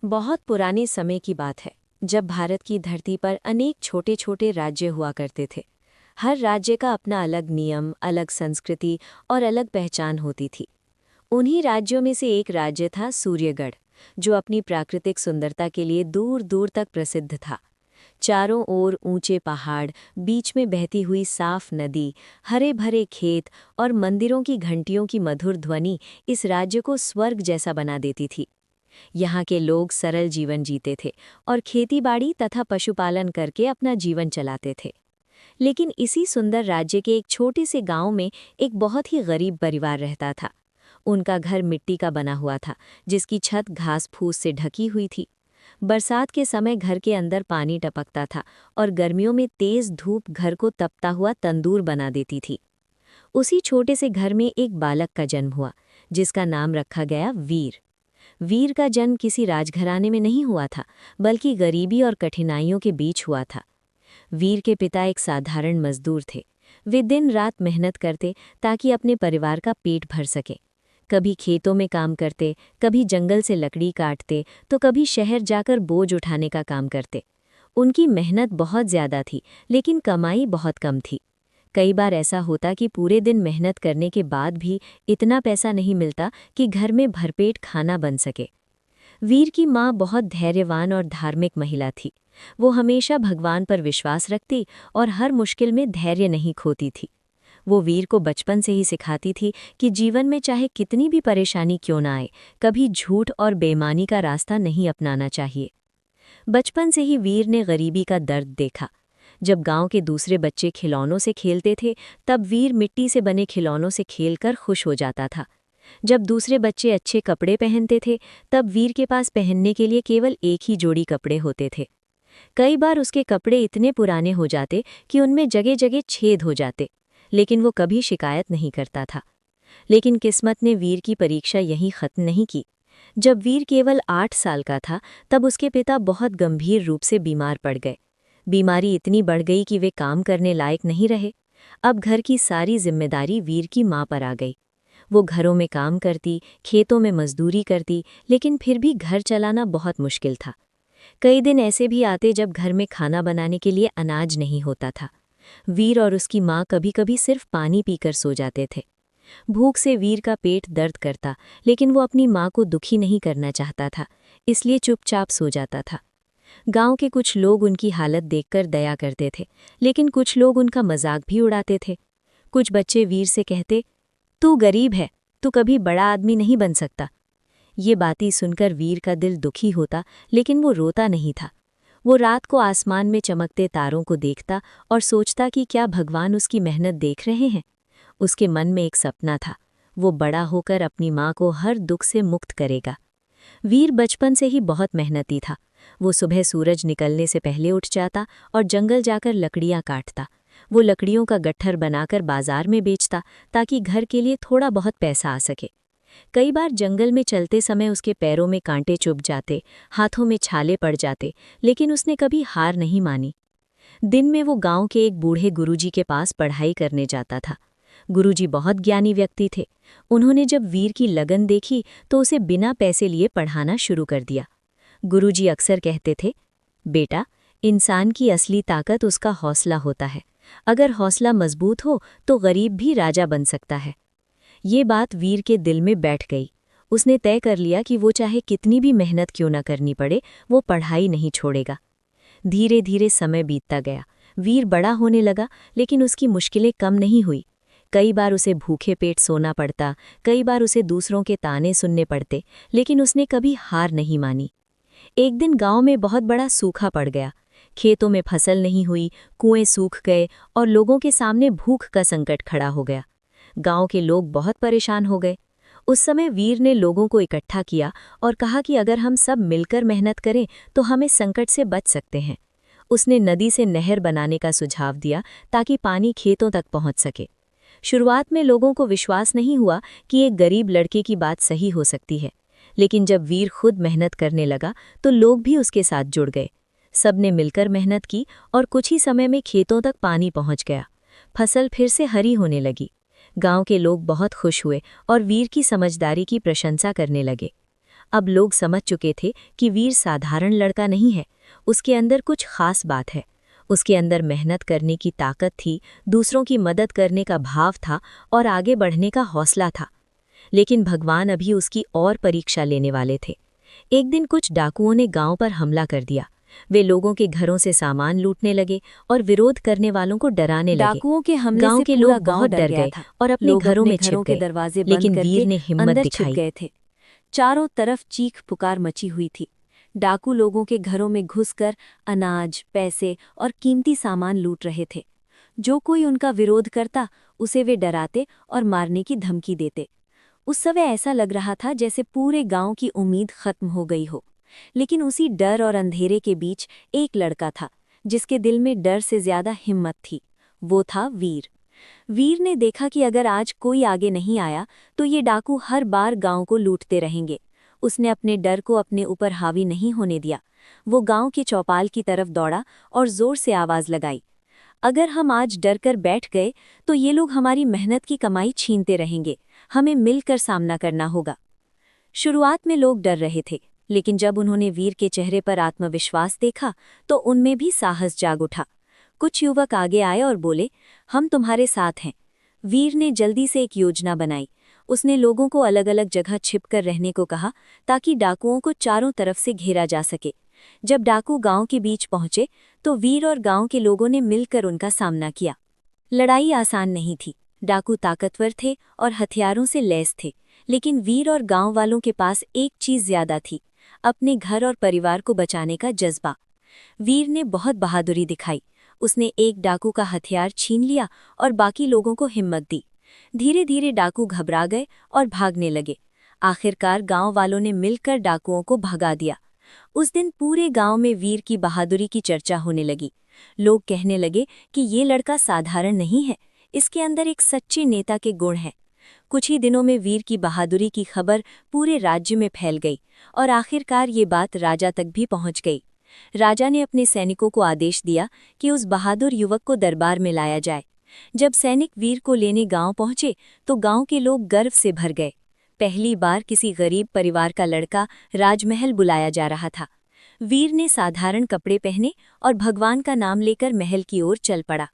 बहुत पुराने समय की बात है जब भारत की धरती पर अनेक छोटे छोटे राज्य हुआ करते थे। हर राज्य का अपना अलग नियम, अलग संस्कृति और अलग पहचान होती थी। उन्हीं राज्यों में से एक राज्य था सूर्यगढ़, जो अपनी प्राकृतिक सुंदरता के लिए दूर दूर तक प्रसिद्ध था। चारों ओर ऊंचे पहाड़, बीच में बहती हुई साफ नदी, हरे भरे खेत और मंदिरों की घंटियों की मधुर ध्वनि इस राज्य को स्वर्ग जैसा बना देती थी। यहाँ के लोग सरल जीवन जीते थे और खेतीबाड़ी तथा पशुपालन करके अपना जीवन चलाते थे। लेकिन इसी सुंदर राज्य के एक छोटे से गांव में एक बहुत ही गरीब परिवार रहता था। उनका घर मिट्टी का बना हुआ था, जिसकी छत घास फूस से ढकी हुई थी। बरसात के समय घर के अंदर पानी टपकता था और गर्मियों में तेज धूप घर को तपता हुआ तंदूर बना देती थी। उसी छोटे से घर में एक बालक का जन्म हुआ, जिसका नाम रखा गया वीर। वीर का जन्म किसी राजघराने में नहीं हुआ था, बल्कि गरीबी और कठिनाइयों के बीच हुआ था। वीर के पिता एक साधारण मजदूर थे। वे दिन रात मेहनत करते ताकि अपने परिवार का पेट भर सके। कभी खेतों में काम करते, कभी जंगल से लकड़ी काटते, तो कभी शहर जाकर बोझ उठाने का काम करते। उनकी मेहनत बहुत ज्यादा थी, लेकिन कमाई बहुत कम थी। कई बार ऐसा होता कि पूरे दिन मेहनत करने के बाद भी इतना पैसा नहीं मिलता कि घर में भरपेट खाना बन सके। वीर की माँ बहुत धैर्यवान और धार्मिक महिला थी। वो हमेशा भगवान पर विश्वास रखती और हर मुश्किल में धैर्य नहीं खोती थी। वो वीर को बचपन से ही सिखाती थी कि जीवन में चाहे कितनी भी परेशानी क्यों ना आए, कभी झूठ और बेईमानी का रास्ता नहीं अपनाना चाहिए। बचपन से ही वीर ने गरीबी का दर्द देखा। जब गांव के दूसरे बच्चे खिलौनों से खेलते थे, तब वीर मिट्टी से बने खिलौनों से खेलकर खुश हो जाता था। जब दूसरे बच्चे अच्छे कपड़े पहनते थे, तब वीर के पास पहनने के लिए केवल एक ही जोड़ी कपड़े होते थे। कई बार उसके कपड़े इतने पुराने हो जाते कि उनमें जगह जगह छेद हो जाते, लेकिन वो कभी शिकायत नहीं करता था। लेकिन किस्मत ने वीर की परीक्षा यहीं खत्म नहीं की। जब वीर केवल 8 साल का था, तब उसके पिता बहुत गंभीर रूप से बीमार पड़ गए। बीमारी इतनी बढ़ गई कि वे काम करने लायक नहीं रहे। अब घर की सारी जिम्मेदारी वीर की माँ पर आ गई। वो घरों में काम करती, खेतों में मजदूरी करती, लेकिन फिर भी घर चलाना बहुत मुश्किल था। कई दिन ऐसे भी आते जब घर में खाना बनाने के लिए अनाज नहीं होता था। वीर और उसकी माँ कभी-कभी सिर्फ पानी पीकर सो जाते थे। भूख से वीर का पेट दर्द करता, लेकिन वो अपनी माँ को दुखी नहीं करना चाहता था, इसलिए चुपचाप सो जाता था। गांव के कुछ लोग उनकी हालत देखकर दया करते थे, लेकिन कुछ लोग उनका मजाक भी उड़ाते थे। कुछ बच्चे वीर से कहते, तू गरीब है, तू कभी बड़ा आदमी नहीं बन सकता। ये बातें सुनकर वीर का दिल दुखी होता, लेकिन वो रोता नहीं था। वो रात को आसमान में चमकते तारों को देखता और सोचता कि क्या भगवान उसकी मेहनत देख रहे हैं। उसके मन में एक सपना था, वो बड़ा होकर अपनी माँ को हर दुख से मुक्त करेगा। वीर बचपन से ही बहुत मेहनती था। वो सुबह सूरज निकलने से पहले उठ जाता और जंगल जाकर लकड़ियाँ काटता। वो लकड़ियों का गट्ठर बनाकर बाजार में बेचता, ताकि घर के लिए थोड़ा बहुत पैसा आ सके। कई बार जंगल में चलते समय उसके पैरों में कांटे चुभ जाते, हाथों में छाले पड़ जाते, लेकिन उसने कभी हार नहीं मानी। दिन में वो गांव के एक बूढ़े गुरुजी के पास पढ़ाई करने जाता था। गुरुजी बहुत ज्ञानी व्यक्ति थे। उन्होंने जब वीर की लगन देखी तो उसे बिना पैसे लिए पढ़ाना शुरू कर दिया। गुरुजी अक्सर कहते थे, बेटा, इंसान की असली ताकत उसका हौसला होता है। अगर हौसला मजबूत हो तो गरीब भी राजा बन सकता है। ये बात वीर के दिल में बैठ गई। उसने तय कर लिया कि वो चाहे कितनी भी मेहनत क्यों न करनी पड़े, वो पढ़ाई नहीं छोड़ेगा। धीरे धीरे समय बीतता गया। वीर बड़ा होने लगा, लेकिन उसकी मुश्किलें कम नहीं हुई। कई बार उसे भूखे पेट सोना पड़ता, कई बार उसे दूसरों के ताने सुनने पड़ते, लेकिन उसने कभी हार नहीं मानी। एक दिन गांव में बहुत बड़ा सूखा पड़ गया। खेतों में फसल नहीं हुई, कुएं सूख गए और लोगों के सामने भूख का संकट खड़ा हो गया। गांव के लोग बहुत परेशान हो गए। उस समय वीर ने लोगों को इकट्ठा किया और कहा कि अगर हम सब मिलकर मेहनत करें तो हम इस संकट से बच सकते हैं। उसने नदी से नहर बनाने का सुझाव दिया, ताकि पानी खेतों तक पहुंच सके। शुरुआत में लोगों को विश्वास नहीं हुआ कि एक गरीब लड़के की बात सही हो सकती है, लेकिन जब वीर खुद मेहनत करने लगा तो लोग भी उसके साथ जुड़ गए। सबने मिलकर मेहनत की और कुछ ही समय में खेतों तक पानी पहुंच गया। फसल फिर से हरी होने लगी। गांव के लोग बहुत खुश हुए और वीर की समझदारी की प्रशंसा करने लगे। अब लोग समझ चुके थे कि वीर साधारण लड़का नहीं है, उसके अंदर कुछ खास बात है। उसके अंदर मेहनत करने की ताकत थी, दूसरों की मदद करने का भाव था और आगे बढ़ने का हौसला था। लेकिन भगवान अभी उसकी और परीक्षा लेने वाले थे। एक दिन कुछ डाकुओं ने गांव पर हमला कर दिया। वे लोगों के घरों से सामान लूटने लगे और विरोध करने वालों को डराने लगे। डाकुओं के हमले गांव से के पूरा लोग गांव बहुत डर डर गया गए था। और अपने लोग घरों अपने में घरों छिप के गए। दरवाजे बंद लेकिन वीर करके ने हिम्मत अंदर छिप दिखाई। गए थे। चारों तरफ चीख पुकार मची हुई थी। डाकू लोगों के घरों में घुसकर अनाज, पैसे और कीमती सामान लूट रहे थे। जो कोई उनका विरोध करता उसे वे डराते और मारने की धमकी देते। उस समय ऐसा लग रहा था जैसे पूरे गांव की उम्मीद खत्म हो गई हो। लेकिन उसी डर और अंधेरे के बीच एक लड़का था जिसके दिल में डर से ज्यादा हिम्मत थी। वो था वीर। वीर ने देखा कि अगर आज कोई आगे नहीं आया तो ये डाकू हर बार गांव को लूटते रहेंगे। उसने अपने डर को अपने ऊपर हावी नहीं होने दिया। वो गांव के चौपाल की तरफ दौड़ा और जोर से आवाज लगाई, अगर हम आज डर कर बैठ गए तो ये लोग हमारी मेहनत की कमाई छीनते रहेंगे। हमें मिलकर सामना करना होगा। शुरुआत में लोग डर रहे थे, लेकिन जब उन्होंने वीर के चेहरे पर आत्मविश्वास देखा तो उनमें भी साहस जाग उठा। कुछ युवक आगे आए और बोले, हम तुम्हारे साथ हैं। वीर ने जल्दी से एक योजना बनाई। उसने लोगों को अलग अलग जगह छिपकर रहने को कहा ताकि डाकुओं को चारों तरफ से घेरा जा सके। जब डाकू गांव के बीच पहुंचे तो वीर और गांव के लोगों ने मिलकर उनका सामना किया। लड़ाई आसान नहीं थी। डाकू ताकतवर थे और हथियारों से लैस थे, लेकिन वीर और गांव वालों के पास एक चीज ज्यादा थी, अपने घर और परिवार को बचाने का जज्बा। वीर ने बहुत बहादुरी दिखाई। उसने एक डाकू का हथियार छीन लिया और बाकी लोगों को हिम्मत दी। धीरे धीरे डाकू घबरा गए और भागने लगे। आखिरकार गांव वालों ने मिलकर डाकुओं को भगा दिया। उस दिन पूरे गांव में वीर की बहादुरी की चर्चा होने लगी। लोग कहने लगे कि ये लड़का साधारण नहीं है, इसके अंदर एक सच्चे नेता के गुण हैं। कुछ ही दिनों में वीर की बहादुरी की खबर पूरे राज्य में फैल गई और आखिरकार ये बात राजा तक भी पहुंच गई। राजा ने अपने सैनिकों को आदेश दिया कि उस बहादुर युवक को दरबार में लाया जाए। जब सैनिक वीर को लेने गांव पहुंचे तो गांव के लोग गर्व से भर गए। पहली बार किसी गरीब परिवार का लड़का राजमहल बुलाया जा रहा था। वीर ने साधारण कपड़े पहने और भगवान का नाम लेकर महल की ओर चल पड़ा।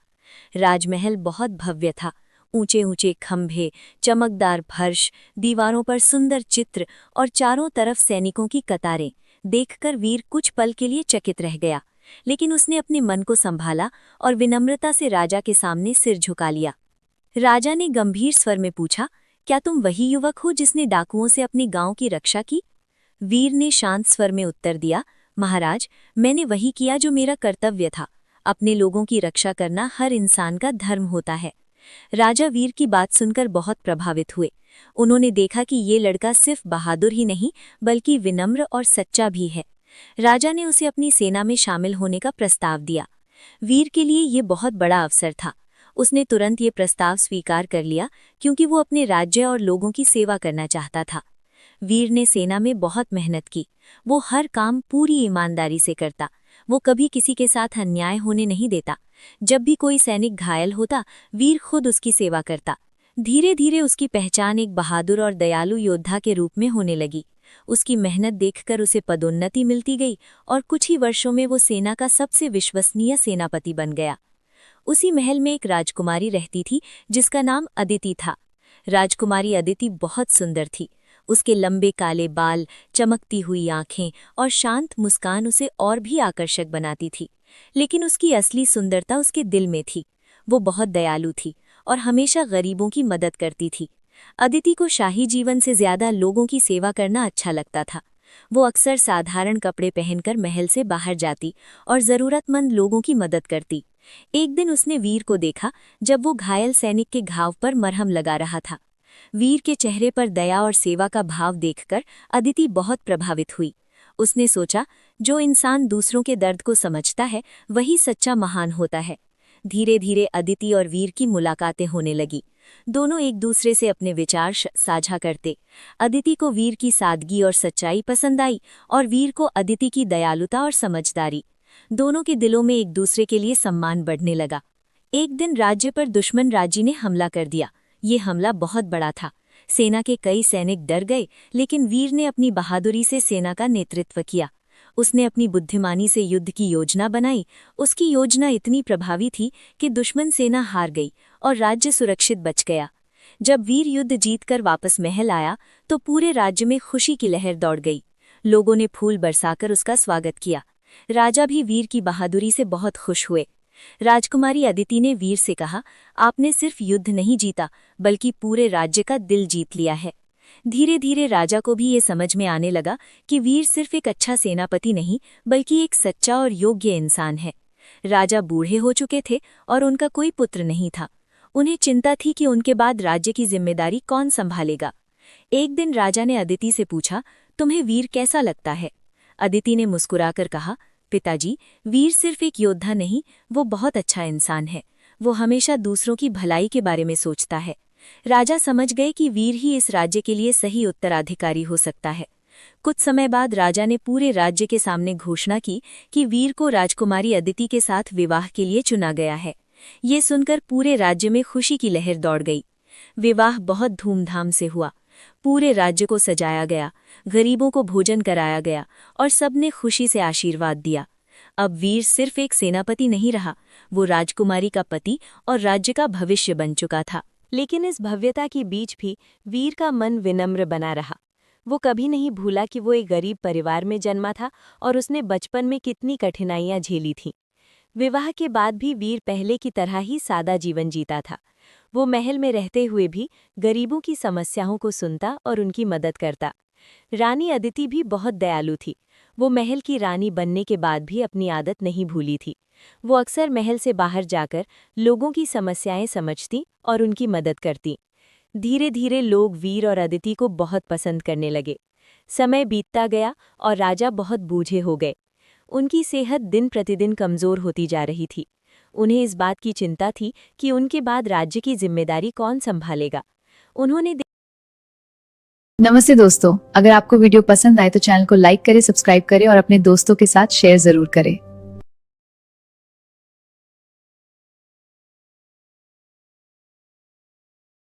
राजमहल बहुत भव्य था। ऊंचे ऊंचे खंभे, चमकदार फर्श, दीवारों पर सुंदर चित्र और चारों तरफ सैनिकों की कतारें देखकर वीर कुछ पल के लिए चकित रह गया। लेकिन उसने अपने मन को संभाला और विनम्रता से राजा के सामने सिर झुका लिया। राजा ने गंभीर स्वर में पूछा, क्या तुम वही युवक हो जिसने डाकुओं से अपने गांव की रक्षा की? वीर ने शांत स्वर में उत्तर दिया, महाराज, मैंने वही किया जो मेरा कर्तव्य था। अपने लोगों की रक्षा करना हर इंसान का धर्म होता है। राजा वीर की बात सुनकर बहुत प्रभावित हुए। उन्होंने देखा कि ये लड़का सिर्फ बहादुर ही नहीं बल्कि विनम्र और सच्चा भी है। राजा ने उसे अपनी सेना में शामिल होने का प्रस्ताव दिया। वीर के लिए ये बहुत बड़ा अवसर था। उसने तुरंत ये प्रस्ताव स्वीकार कर लिया क्योंकि वो अपने राज्य और लोगों की सेवा करना चाहता था। वीर ने सेना में बहुत मेहनत की। वो हर काम पूरी ईमानदारी से करता। वो कभी किसी के साथ अन्याय होने नहीं देता। जब भी कोई सैनिक घायल होता, वीर खुद उसकी सेवा करता। धीरे धीरे उसकी पहचान एक बहादुर और दयालु योद्धा के रूप में होने लगी। उसकी मेहनत देखकर उसे पदोन्नति मिलती गई और कुछ ही वर्षों में वो सेना का सबसे विश्वसनीय सेनापति बन गया। उसी महल में एक राजकुमारी रहती थी जिसका नाम अदिति था। राजकुमारी अदिति बहुत सुंदर थी। उसके लंबे काले बाल, चमकती हुई आंखें और शांत मुस्कान उसे और भी आकर्षक बनाती थी। लेकिन उसकी असली सुंदरता उसके दिल में थी। वो बहुत दयालु थी और हमेशा गरीबों की मदद करती थी। अदिति को शाही जीवन से ज्यादा लोगों की सेवा करना अच्छा लगता था। वो अक्सर साधारण कपड़े पहनकर महल से बाहर जाती और जरूरतमंद लोगों की मदद करती। एक दिन उसने वीर को देखा जब वो घायल सैनिक के घाव पर मरहम लगा रहा था। वीर के चेहरे पर दया और सेवा का भाव देखकर अदिति बहुत प्रभावित हुई। उसने सोचा, जो इंसान दूसरों के दर्द को समझता है वही सच्चा महान होता है। धीरे धीरे अदिति और वीर की मुलाकातें होने लगी। दोनों एक दूसरे से अपने विचार साझा करते। अदिति को वीर की सादगी और सच्चाई पसंद आई और वीर को अदिति की दयालुता और समझदारी। दोनों के दिलों में एक दूसरे के लिए सम्मान बढ़ने लगा। एक दिन राज्य पर दुश्मन राज्य ने हमला कर दिया। ये हमला बहुत बड़ा था। सेना के कई सैनिक डर गए, लेकिन वीर ने अपनी बहादुरी से सेना का नेतृत्व किया। उसने अपनी बुद्धिमानी से युद्ध की योजना बनाई। उसकी योजना इतनी प्रभावी थी कि दुश्मन सेना हार गई और राज्य सुरक्षित बच गया। जब वीर युद्ध जीतकर वापस महल आया तो पूरे राज्य में खुशी की लहर दौड़ गई। लोगों ने फूल बरसाकर उसका स्वागत किया। राजा भी वीर की बहादुरी से बहुत खुश हुए। राजकुमारी अदिति ने वीर से कहा, आपने सिर्फ युद्ध नहीं जीता, बल्कि पूरे राज्य का दिल जीत लिया है। धीरे धीरे राजा को भी ये समझ में आने लगा कि वीर सिर्फ एक अच्छा सेनापति नहीं, बल्कि एक सच्चा और योग्य इंसान है। राजा बूढ़े हो चुके थे और उनका कोई पुत्र नहीं था। उन्हें चिंता थी कि उनके बाद राज्य की जिम्मेदारी कौन संभालेगा। एक दिन राजा ने अदिति से पूछा, तुम्हें वीर कैसा लगता है? अदिति ने मुस्कुराकर कहा, पिताजी, वीर सिर्फ एक योद्धा नहीं, वो बहुत अच्छा इंसान है। वो हमेशा दूसरों की भलाई के बारे में सोचता है। राजा समझ गए कि वीर ही इस राज्य के लिए सही उत्तराधिकारी हो सकता है। कुछ समय बाद राजा ने पूरे राज्य के सामने घोषणा की कि वीर को राजकुमारी अदिति के साथ विवाह के लिए चुना गया है। ये सुनकर पूरे राज्य में खुशी की लहर दौड़ गई। विवाह बहुत धूमधाम से हुआ। पूरे राज्य को सजाया गया, गरीबों को भोजन कराया गया और सबने खुशी से आशीर्वाद दिया। अब वीर सिर्फ एक सेनापति नहीं रहा, वो राजकुमारी का पति और राज्य का भविष्य बन चुका था। लेकिन इस भव्यता के बीच भी वीर का मन विनम्र बना रहा। वो कभी नहीं भूला कि वो एक गरीब परिवार में जन्मा था और उसने बचपन में कितनी कठिनाइयां झेली थीं। विवाह के बाद भी वीर पहले की तरह ही सादा जीवन जीता था। वो महल में रहते हुए भी गरीबों की समस्याओं को सुनता और उनकी मदद करता। रानी अदिति भी बहुत दयालु थी। वो महल की रानी बनने के बाद भी अपनी आदत नहीं भूली थी। वो अक्सर महल से बाहर जाकर लोगों की समस्याएं समझती और उनकी मदद करती। धीरे धीरे लोग वीर और अदिति को बहुत पसंद करने लगे। समय बीतता गया और राजा बहुत बूढ़े हो गए। उनकी सेहत दिन प्रतिदिन कमजोर होती जा रही थी। उन्हें इस बात की चिंता थी कि उनके बाद राज्य की जिम्मेदारी कौन संभालेगा। उन्होंने नमस्ते दोस्तों, अगर आपको वीडियो पसंद आए तो चैनल को लाइक करें, सब्सक्राइब करें और अपने दोस्तों के साथ शेयर जरूर करें।